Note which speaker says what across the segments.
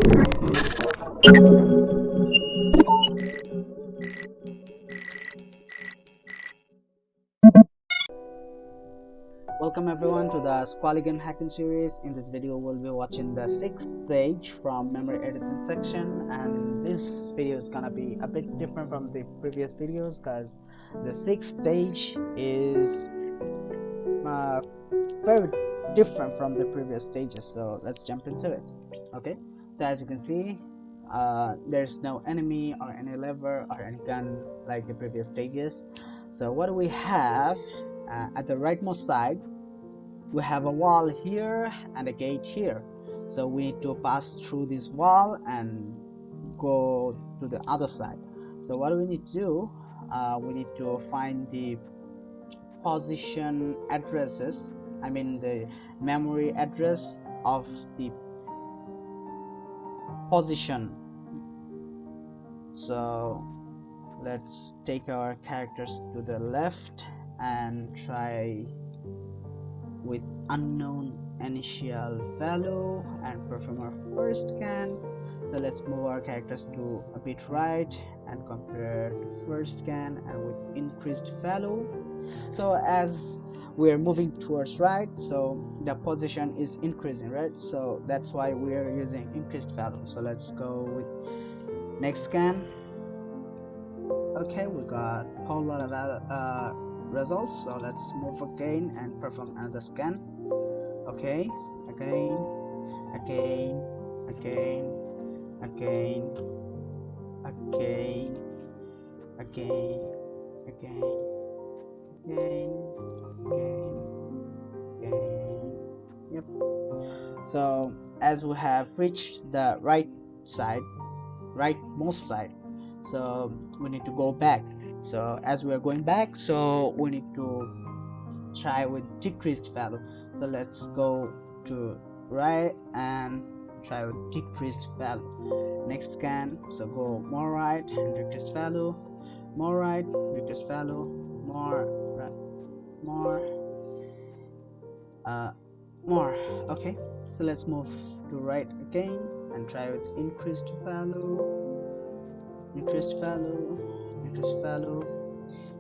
Speaker 1: Welcome everyone to the Squally game hacking series. In this video we'll be watching the 6th stage from memory editing section, and this video is gonna be a bit different from the previous videos because the 6th stage is very different from the previous stages. So let's jump into it. Okay, so as you can see, there's no enemy or any lever or any gun like the previous stages. So what do we have? At the rightmost side we have a wall here and a gate here, so we need to pass through this wall and go to the other side. So what do we need to do? We need to find the position addresses, I mean the memory address of the position. So let's take our characters to the left and try with unknown initial value and perform our first scan. So let's move our characters to a bit right and compare to first scan and with increased value. So as we're moving towards right, so the position is increasing, right? So that's why we're using increased value. So let's go with next scan. Okay, we got a whole lot of results, so let's move again and perform another scan. Okay, again, again, again, again, again, again, again, again, again. Yep. So as we have reached the rightmost side, so we need to go back. So as we are going back, so we need to try with decreased value. So let's go to right and try with decreased value. Next scan, so go more right and decreased value, more right, decreased value, more right, more. Okay, so let's move to right again and try with increased value, increased value, increased value,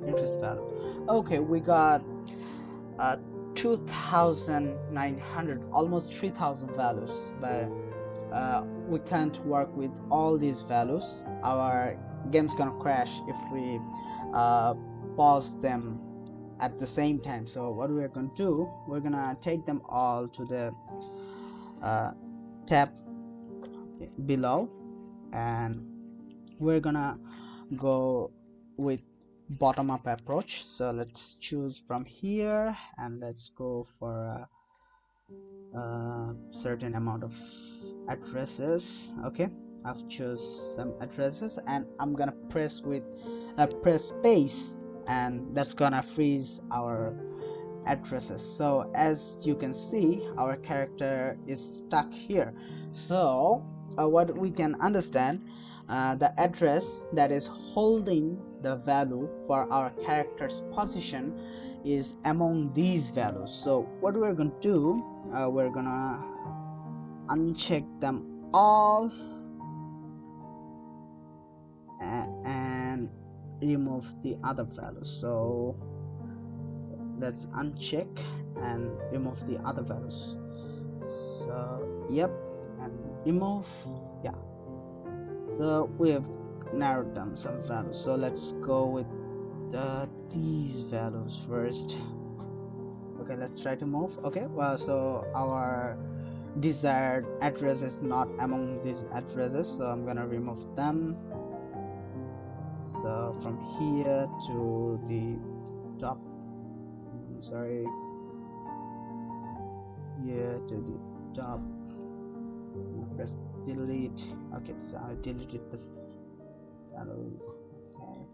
Speaker 1: increased value. Okay, we got 2,900, almost 3,000 values, but we can't work with all these values. Our game's gonna crash if we pause them at the same time. So what we're gonna do, we're gonna take them all to the tab below, and we're gonna go with bottom-up approach. So let's choose from here and let's go for a certain amount of addresses. Okay, I've choose some addresses and I'm gonna press space, and that's gonna freeze our addresses. So as you can see, our character is stuck here. So what we can understand, the address that is holding the value for our character's position is among these values. So what we're going to do, we're gonna uncheck them all and remove the other values. So let's uncheck and remove the other values. So yep, and remove. Yeah, so we have narrowed down some values. So let's go with these values first. Okay, let's try to move. Okay, well, so our desired address is not among these addresses, so I'm gonna remove them. So from here to the top, sorry, here to the top, press delete. Okay, so I deleted the values. Okay,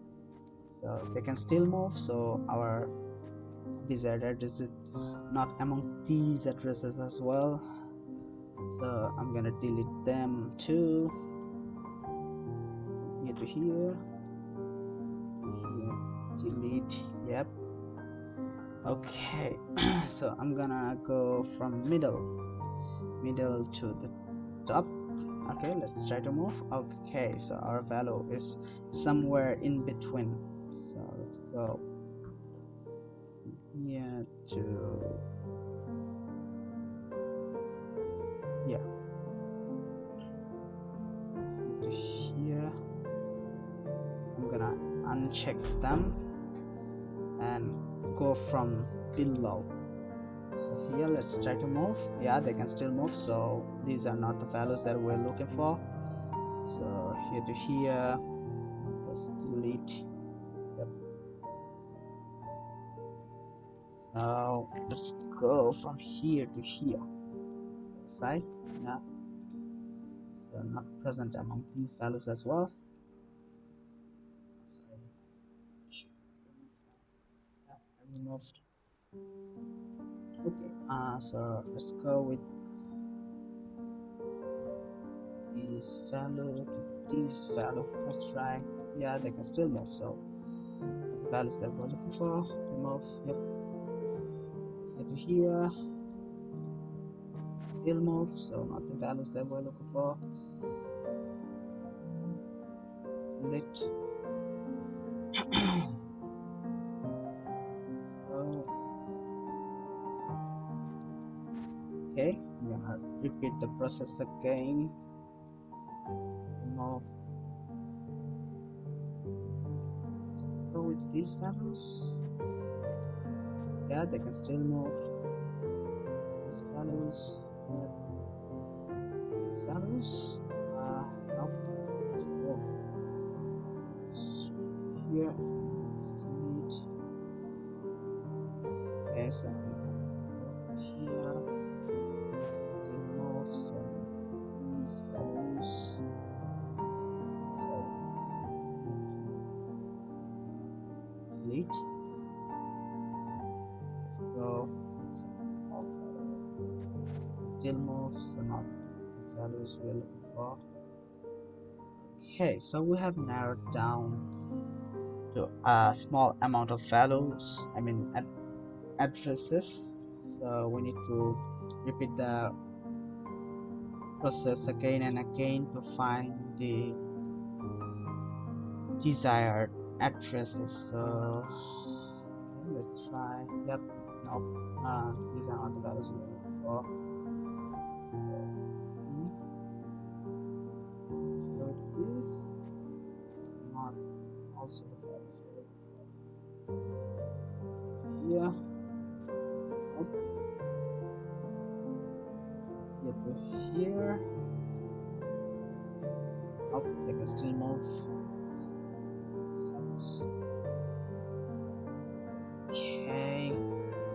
Speaker 1: so they can still move, so our desired address is not among these addresses as well, so I'm gonna delete them too. So here to here, delete. Yep. Okay, so I'm gonna go from middle to the top. Okay, let's try to move. Okay, so our value is somewhere in between, so let's go here to, yeah, to here. I'm gonna uncheck them and go from below. So here, let's try to move. Yeah, they can still move, so these are not the values that we're looking for. So here to here, let's delete. Yep. So let's go from here to here. That's right. Yeah. So not present among these values as well. So yeah, I removed. Okay. So let's go with these value to these value. Let's try. Yeah, they can still move. So the values that we're looking for, remove. Yep. Here to here, still move. So not the values that we're looking for. Delete. So okay, I'm gonna repeat the process again. Remove. So go with these values. Yeah, they can still move. So these values. Yep. These values. Nope. Still move. Here. Delete. Okay, so we can go here. Still move. So these values. So delete. Let's go. Let's off value. Still move. So not the values we're looking for. Okay, so we have narrowed down to a small amount of values, I mean addresses. So we need to repeat the process again and again to find the desired addresses. So okay, let's try. Yep. Nope. These are not the values we're looking for. So this is not also the values we're looking for. Here. Nope. Here to here. Nope. They can still move. So, okay,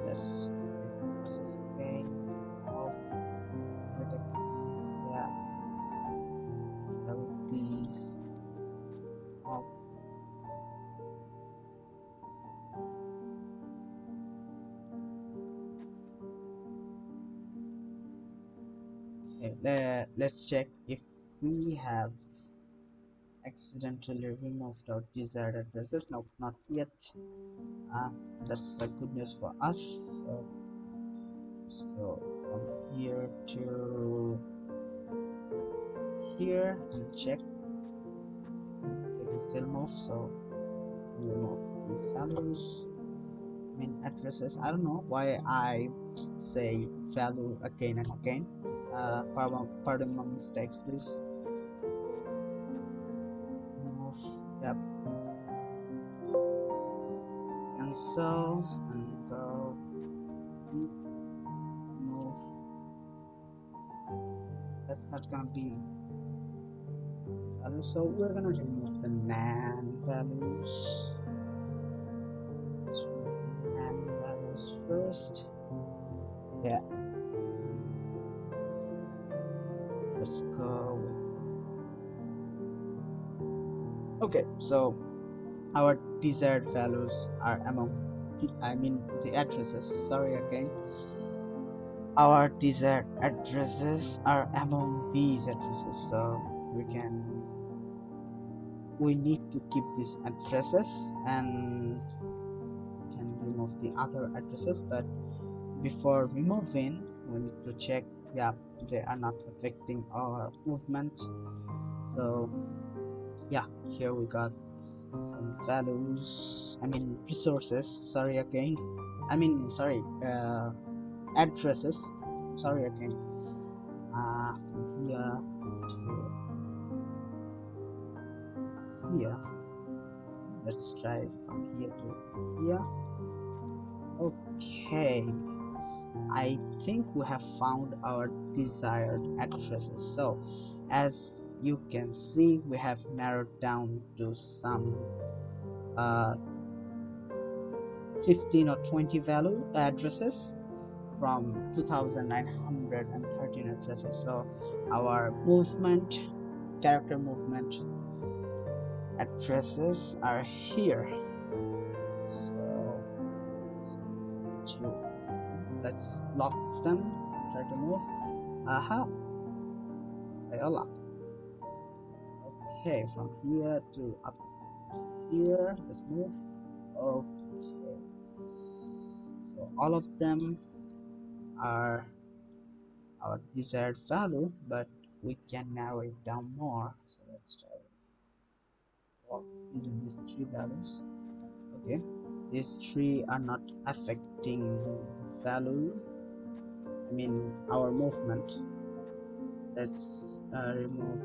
Speaker 1: let's repeat the process again. Oh, yeah, with these. Oh, okay, let's check if we have accidentally removed our desired addresses. Nope, not yet. That's a good news for us. So let's go from here to here and check. They can still move, so remove these values. I mean addresses. I don't know why I say value again and again. Pardon my mistakes, please. Move. Yep. Cancel and go. Move. That's not gonna be value, so we're gonna remove the nan values. Let's remove the nan values first. Yeah. Let's go. Okay, so our desired values are among the addresses, sorry again, our desired addresses are among these addresses, so we need to keep these addresses and can remove the other addresses, but before removing we need to check yeah, they are not affecting our movement. So yeah, here we got some values, I mean resources, sorry again, I mean sorry, addresses, sorry again, from here to here. Let's try from here to here. Okay, I think we have found our desired addresses. So as you can see, we have narrowed down to some uh, 15 or 20 value addresses from 2913 addresses. So our movement, character movement addresses are here. So let's lock them, try to move. Aha, Viola. Okay, from here to up here, let's move. Okay, so all of them are our desired value, but we can narrow it down more. So let's try using these three values. Okay, these three are not affecting value, I mean our movement. Let's remove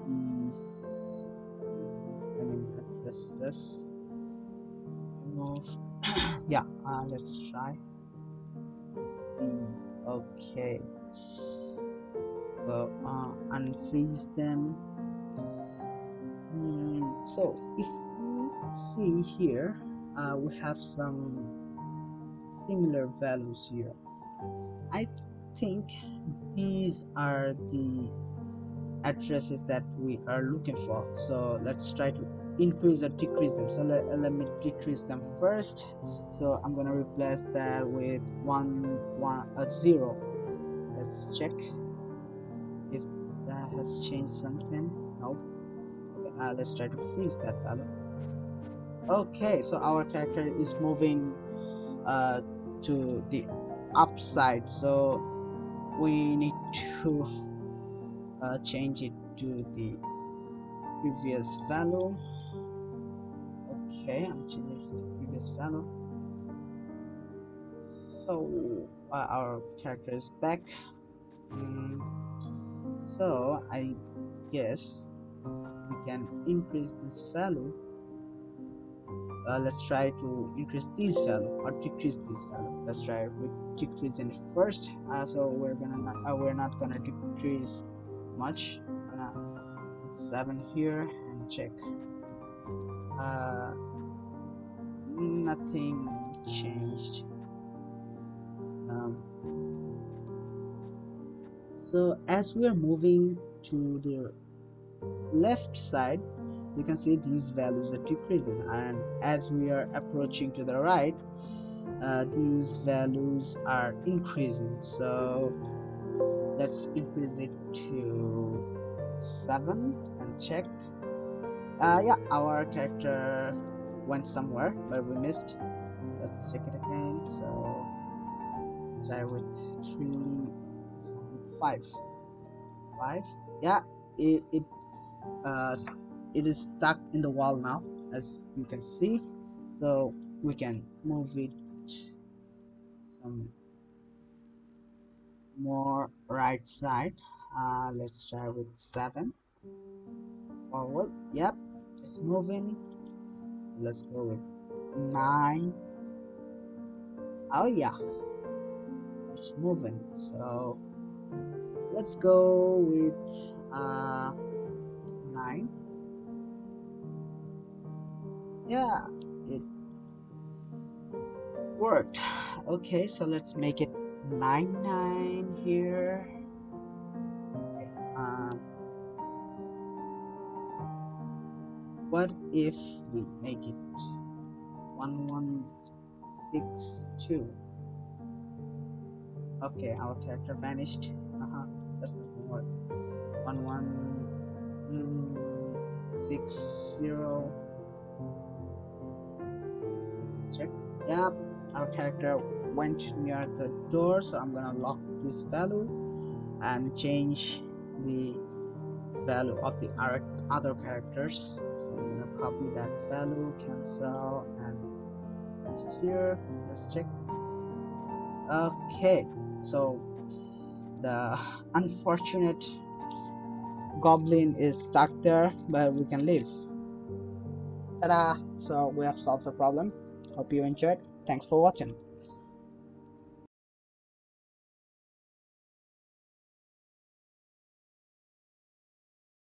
Speaker 1: these, I mean address this, remove yeah, let's try these. Okay, so unfreeze them. So if you see here, we have some similar values here. I think these are the addresses that we are looking for. So let's try to increase or decrease them. So let me decrease them first. So I'm gonna replace that with 0. Let's check if that has changed something. Nope. Okay, let's try to freeze that value. Okay, so our character is moving uh, to the upside, so we need to change it to the previous value. Okay, I'm changing it to the previous value. So our character is back. So I guess we can increase this value. Let's try to increase this value or decrease this value. Let's try with decreasing it first. So we're not gonna decrease much. I'm gonna put 7 here and check. Nothing changed. Um, so as we are moving to the left side, you can see these values are decreasing, and as we are approaching to the right, these values are increasing. So let's increase it to 7 and check. Yeah, our character went somewhere but we missed. Let's check it again. So let's try with 3, 5. Yeah, it uh it is stuck in the wall now, as you can see. So we can move it some more right side. Let's try with 7 forward. Yep, it's moving. Let's go with 9. Oh yeah, it's moving. So let's go with 9. Yeah, it worked. Okay, so let's make it 9 here. Okay, what if we make it 1162? Okay, our character vanished. That's not gonna work. 1160. Let's check. Yep, our character went near the door, so I'm gonna lock this value. and change the value of the other characters. So I'm gonna copy that value, cancel, and paste here. Let's check. Okay, so the unfortunate goblin is stuck there, but we can leave. Ta-da! So we have solved the problem. Hope you enjoyed. Thanks for watching.